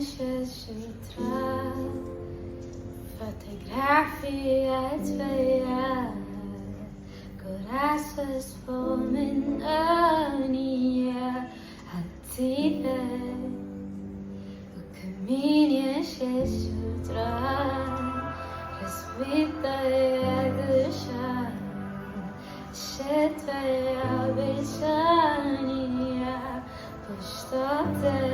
شترات fotografiert veia coraças من أغنية عتيدة وكمين شترات رسبيتا يا دشان شتويا بشانية پشتاته